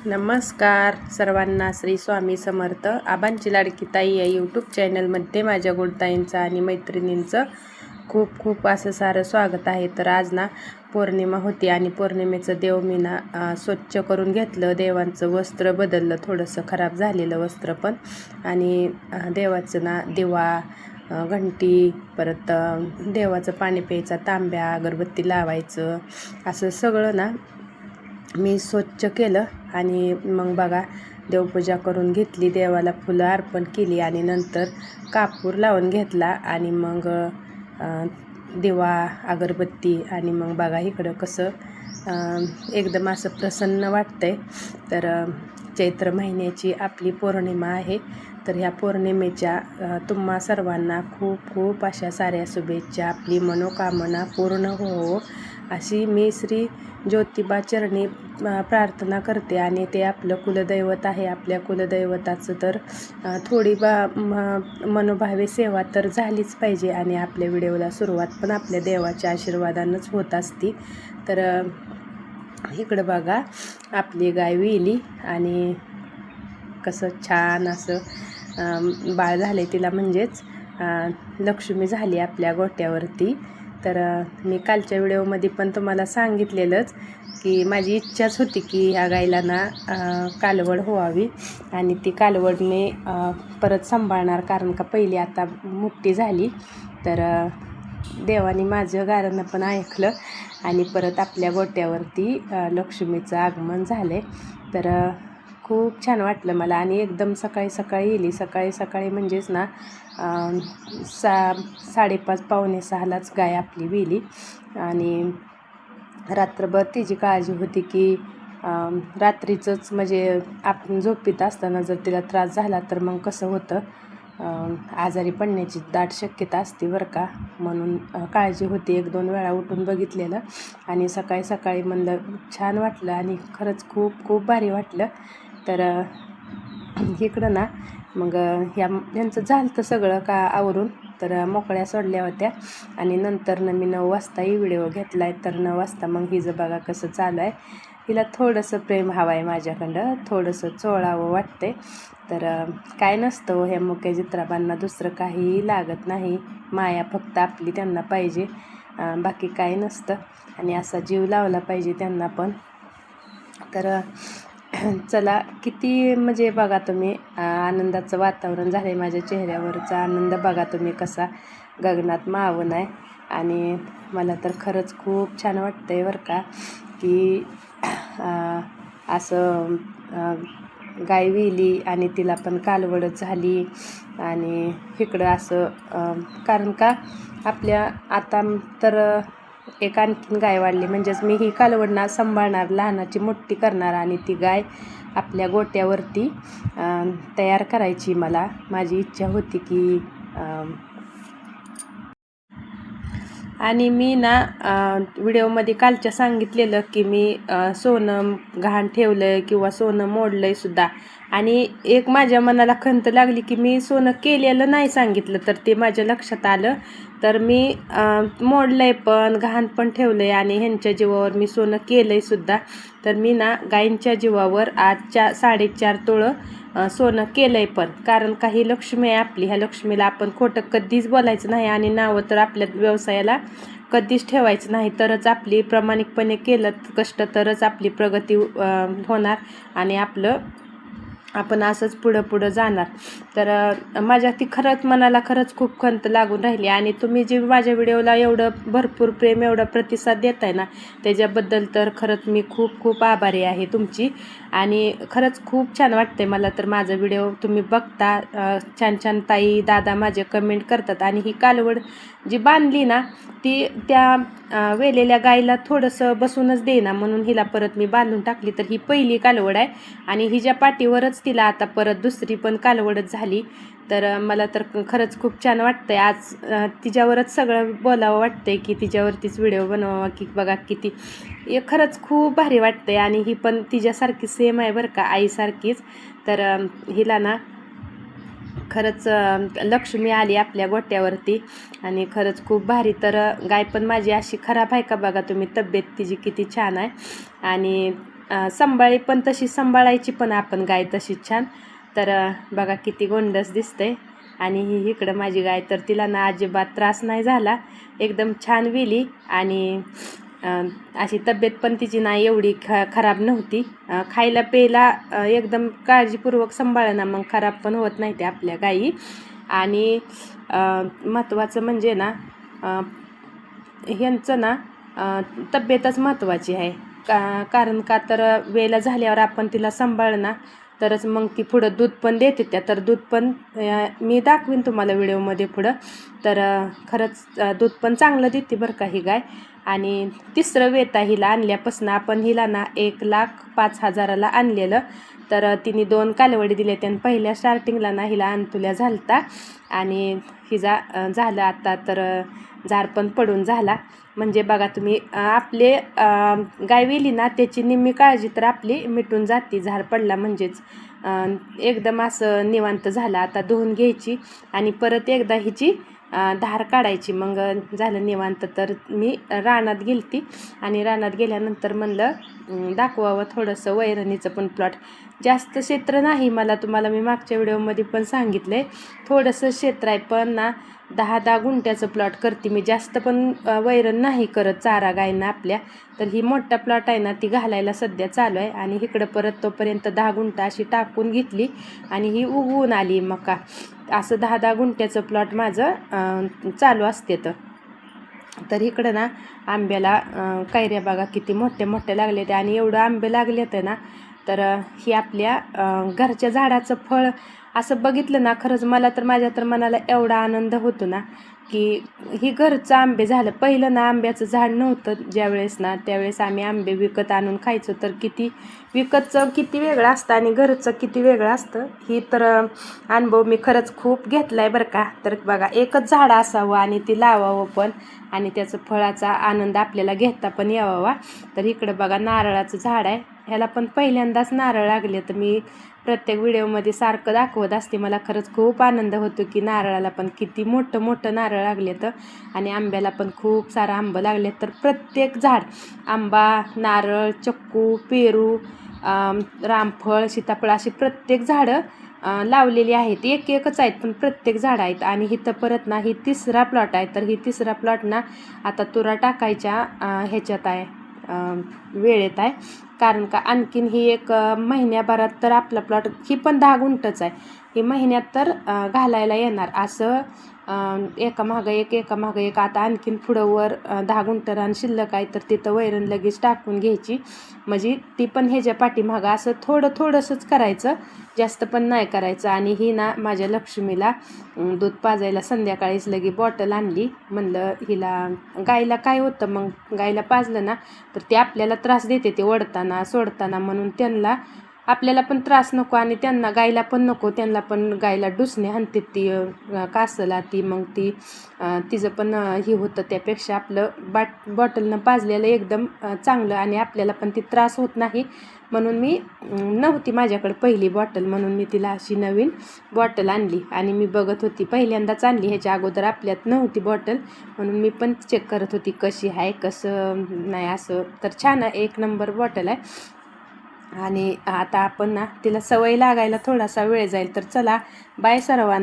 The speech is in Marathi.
नमस्कार सर्वांना, श्री स्वामी समर्थ. आबांची लाडकी ताई या यूट्यूब चॅनलमध्ये माझ्या गुणताईंचं आणि मैत्रिणींचं खूप खूप असं सारं स्वागत आहे. तर आज ना पौर्णिमा होती आणि पौर्णिमेचं देव मी ना स्वच्छ करून घेतलं. देवांचं वस्त्र बदललं, थोडंसं खराब झालेलं वस्त्र पण. आणि देवाचं ना दिवा, घंटी, परत देवाचं पाणी प्यायचा तांब्या, अगरबत्ती लावायचं, असं सगळं ना मी स्वच्छ केलं. आणि मग बघा देवपूजा करून घेतली, देवाला फुलं अर्पण केली आणि नंतर कापूर लावून घेतला. आणि मग दिवा, अगरबत्ती, आणि मग बघा इकडं कसं एकदम असं प्रसन्न वाटतंय. तर चैत्र महिन्याची आपली पौर्णिमा आहे. तर ह्या पौर्णिमेच्या तुम्हा सर्वांना खूप खूप अशा साऱ्या शुभेच्छा. आपली मनोकामना पूर्ण हो अशी मी श्री ज्योतिबा चरणी प्रार्थना करते. आणि ते आपलं कुलदैवत आहे. आपल्या कुलदैवताचं तर थोडी मनोभावे सेवा तर झालीच पाहिजे. आणि आपल्या व्हिडिओला सुरुवात पण आपल्या देवाच्या आशीर्वादानंच होत असती. तर इकडं बघा आपली गाय विली आणि कसं छान असं बाळ झाले तिला, म्हणजेच लक्ष्मी झाली आपल्या गोट्यावरती. तर मी कालच्या व्हिडिओमध्ये पण तुम्हाला सांगितलेलंच की माझी इच्छाच होती की ह्या गायला ना कालवड व्हावी. आणि ती कालवड मी परत सांभाळणार, कारण का पहिली आता मोठी झाली. तर देवाने माझं गाणं पण ऐकलं आणि परत आपल्या गोट्यावरती लक्ष्मीचं आगमन झाले. तर खूप छान वाटलं मला. आणि एकदम सकाळी सकाळी येली, सकाळी सकाळी म्हणजेच ना 5:30 पावणे 6लाच गाय आपली विली. आणि रात्रभर तिची काळजी होती की रात्रीचंच म्हणजे आपण झोपीत असताना जर तिला त्रास झाला तर मग कसं होतं, आजारी पडण्याची दाट शक्यता असते बरं का. म्हणून काळजी होती. 1-2 वेळा उठून बघितलेलं आणि सकाळी सकाळी म्हणलं छान वाटलं आणि खरंच खूप खूप भारी वाटलं. तर इकडं ना मग यांचं झालं सगळं का आवरून तर मोकळ्या सोडल्या होत्या. आणि नंतर मी 9 वाजताही व्हिडिओ घेतला आहे. तर 9 वाजता मग हिचं बघा कसं चालू आहे. हिला थोडंसं प्रेम हवं आहे माझ्याकडं, थोडंसं चोळावं वाटते. तर काय नसतं ह्या मुक्या चित्राबांना, दुसरं काहीही लागत नाही. माया फक्त आपली त्यांना पाहिजे, बाकी काय नसतं. आणि असा जीव लावला पाहिजे त्यांना पण. तर चला किती म्हणजे बघा तुम्ही आनंदाचं वातावरण झालं आहे. माझ्या चेहऱ्यावरचा आनंद बघा तुम्ही कसा गगनात मावून आहे. आणि मला तर खरंच खूप छान वाटतं आहे बरं का की असं गाय विली आणि तिला पण कालवडच झाली. आणि इकडं असं कारण का आपल्या आता तर एक आणखीन गाय वाढली, म्हणजेच मी ही कालवडना सांभाळणार, लहानाची मोठी करणार आणि ती गाय आपल्या गोट्यावरती तयार करायची. माझी इच्छा होती की आणि मी ना व्हिडिओमध्ये कालच्या सांगितलेलं की मी सोनं गहाण ठेवलं आहे किंवा सोनं मोडलं आहे सुद्धा. आणि एक माझ्या मनाला खंत लागली की मी सोनं केलेलं नाही सांगितलं, तर ते माझ्या लक्षात आलं. तर मी मोडलं आहे पण गहाण पण ठेवलं आहे आणि ह्यांच्या जीवावर मी सोनं केलं आहे सुद्धा. तर मी ना गायींच्या जीवावर आज 4.5 तोळं सोनं केलं आहे. पण कारण काही लक्ष्मी आहे आपली, ह्या लक्ष्मीला आपण खोटं कधीच बोलायचं नाही आणि नावं तर आपल्या व्यवसायाला कधीच ठेवायचं नाही. तरच आपली प्रामाणिकपणे केलं कष्ट तरच आपली प्रगती होणार आणि आपण असंच पुढं जाणार. तर माझ्या ती खरंच मनाला खरंच खूप खंत लागून राहिली. आणि तुम्ही जे माझ्या व्हिडिओला एवढं भरपूर प्रेम, एवढा प्रतिसाद देताय ना, त्याच्याबद्दल तर खरंच मी खूप खूप आभारी आहे तुमची. आणि खरंच खूप छान वाटते मला तर माझा व्हिडिओ तुम्ही बघता. छान छान ताई दादा माझे कमेंट करतात. आणि ही कालवड जी बांधली ना ती त्या वेलेल्या गायला थोडंसं बसूनच देईना, म्हणून हिला परत मी बांधून टाकली. तर ही पहिली कालवड आहे आणि हिच्या पाठीवरच तिला आता परत दुसरी पण कालवडच झाली. तर मला तर खरंच खूप छान वाटतंय. आज तिच्यावरच सगळं बोलावं वाटतंय की तिच्यावरतीच व्हिडिओ बनवावा की बघा किती खरंच खूप भारी वाटतंय. आणि ही पण तिच्यासारखी सेम आहे बरं का, आईसारखीच. तर हिला ना खरंच लक्ष्मी आली आपल्या गोट्यावरती आणि खरंच खूप भारी. तर गाय पण माझी अशी खराब आहे का बघा तुम्ही, तब्येत तिची किती छान आहे. आणि सांभाळी पण तशी सांभाळायची पण आपण गाय तशीच छान. तर बघा किती गोंडस दिसते. आणि ही इकडं माझी गाय, तर तिला ना अजिबात त्रास नाही झाला, एकदम छान विली. आणि अशी तब्येत पण तिची नाही एवढी खराब नव्हती. खायला प्यायला एकदम काळजीपूर्वक सांभाळणं, मग खराब पण होत नाही ते आपल्या गायी. आणि महत्त्वाचं म्हणजे ना ह्यांचं ना तब्येतच महत्त्वाची आहे. कारण का तर वेळेला झाल्यावर आपण तिला सांभाळणं तरच मग ती पुढं दूध पण देते त्या. तर दूध पण मी दाखवीन तुम्हाला व्हिडिओमध्ये पुढं. तर खरंच दूध पण चांगलं देते बरं का ही गाय. आणि तिसरं वेत आहे हिला आणल्यापासून. आपण हिला ना 1,05,000ला आणलेलं. तर तिने 2 कालवडी दिल्या. त्यानं पहिल्या स्टार्टिंगला ना हिला अंतुल्या झालता आणि हिजा झालं आता तर झार पण पडून झाला. म्हणजे बघा तुम्ही आपले गाय वेली ना त्याची निम्मी काळजी तर आपली मिटून जाते झार पडला म्हणजेच. एकदम असं निवांत झालं. आता धुवून घ्यायची आणि परत एकदा हिची धार काढायची, मग झालं निवांत. तर मी रानात गेलती आणि रानात गेल्यानंतर म्हणलं दाखवावं थोडंसं वैरणीचं पण प्लॉट. जास्त क्षेत्र नाही मला, तुम्हाला मी मागच्या व्हिडिओमध्ये पण सांगितलं आहे. थोडंसं क्षेत्र आहे पण ना 10-10 गुंठ्याचं प्लॉट करते मी. जास्त पण वैरण नाही करत चारा गायना आपल्या. तर ही मोठा प्लॉट आहे ना ती घालायला सध्या चालू आहे. आणि इकडं परत तोपर्यंत 10 गुंठा अशी टाकून घेतली आणि ही उगवून आली मका. असं 10-10 गुंठ्याचं प्लॉट माझं चालू असते. तर इकडं ना आंब्याला कैऱ्या बघा किती मोठ्या मोठ्या लागले ते. आणि एवढं आंबे लागले ते ना, तर ही आपल्या घरच्या झाडाचं फळ असं बघितलं ना खरंच मला तर माझ्या तर मनाला एवढा आनंद होतो ना की ही घरचं आंबे झालं. पहिलं ना आंब्याचं झाड नव्हतं ज्यावेळेस ना, त्यावेळेस आम्ही आंबे विकत आणून खायचो. तर किती विकतचं किती वेगळं असतं आणि घरचं किती वेगळं असतं. ही तर अनुभव मी खरंच खूप घेतला आहे बरं का. तर बघा एकच झाड असावं आणि ती लावावं पण आणि त्याचं फळाचा आनंद आपल्याला घेता पण यावा. तर इकडं बघा नारळाचं झाड आहे. ह्याला पण पहिल्यांदाच नारळ लागले. तर मी प्रत्येक व्हिडिओमध्ये सारखं दाखवत असते. मला खरंच खूप आनंद होतो की नारळाला पण किती मोठं मोठं नारळ लागले तर. आणि आंब्याला पण खूप सारं आंबं लागले. तर प्रत्येक झाड आंबा, नारळ, चिक्कू, पेरू, रामफळ, सीताफळ अशी प्रत्येक झाडं लावलेली आहेत. एकच आहेत पण प्रत्येक झाड आहेत. आणि इथं परत ना ही तिसरा प्लॉट आहे. तर ही तिसरा प्लॉट ना आता तुरा टाकायच्या ह्याच्यात आहे, वेळेत आहे. कारण का आणखीन ही एक महिन्याभरात तर आपला प्लॉट ही पण 10 गुंठच आहे. ही महिन्यात तर घालायला येणार असं एकामागं एक. आता आणखीन पुढं वर 10 गुंठ रान शिल्लक आहे. तर तिथं वैरण लगेच टाकून घ्यायची. म्हणजे ती पण ह्याच्या पाठीमागं असं थोडंसंच करायचं, जास्त पण नाही करायचं. आणि ही ना माझ्या लक्ष्मीला दूध पाजायला संध्याकाळीच लगे बॉटल आणली. म्हणलं हिला गायला काय होतं, मग गायला पाजलं ना तर ते आपल्याला त्रास देते ते ओढताना सोडताना. म्हणून त्यांना आपल्याला पण त्रास नको आणि त्यांना गायला पण नको. त्यांना पण गायला डुसणे हाणते ती कासला ती, मग ती तिचं पण हे होतं. त्यापेक्षा आपलं बॉटलनं पाजलेलं एकदम चांगलं आणि आपल्याला पण ती त्रास होत नाही. म्हणून मी नव्हती माझ्याकडे पहिली बॉटल, म्हणून मी तिला अशी नवीन बॉटल आणली. आणि मी बघत होती, पहिल्यांदाच आणली, ह्याच्या अगोदर आपल्यात नव्हती बॉटल. म्हणून मी पण चेक करत होती कशी आहे कसं नाही असं. तर छान आहे, 1 नंबर बॉटल आहे. आणि आता आपण ना तिला सवय लागायला थोडासा वेळ जाईल. तर चला बाय सर्वांना.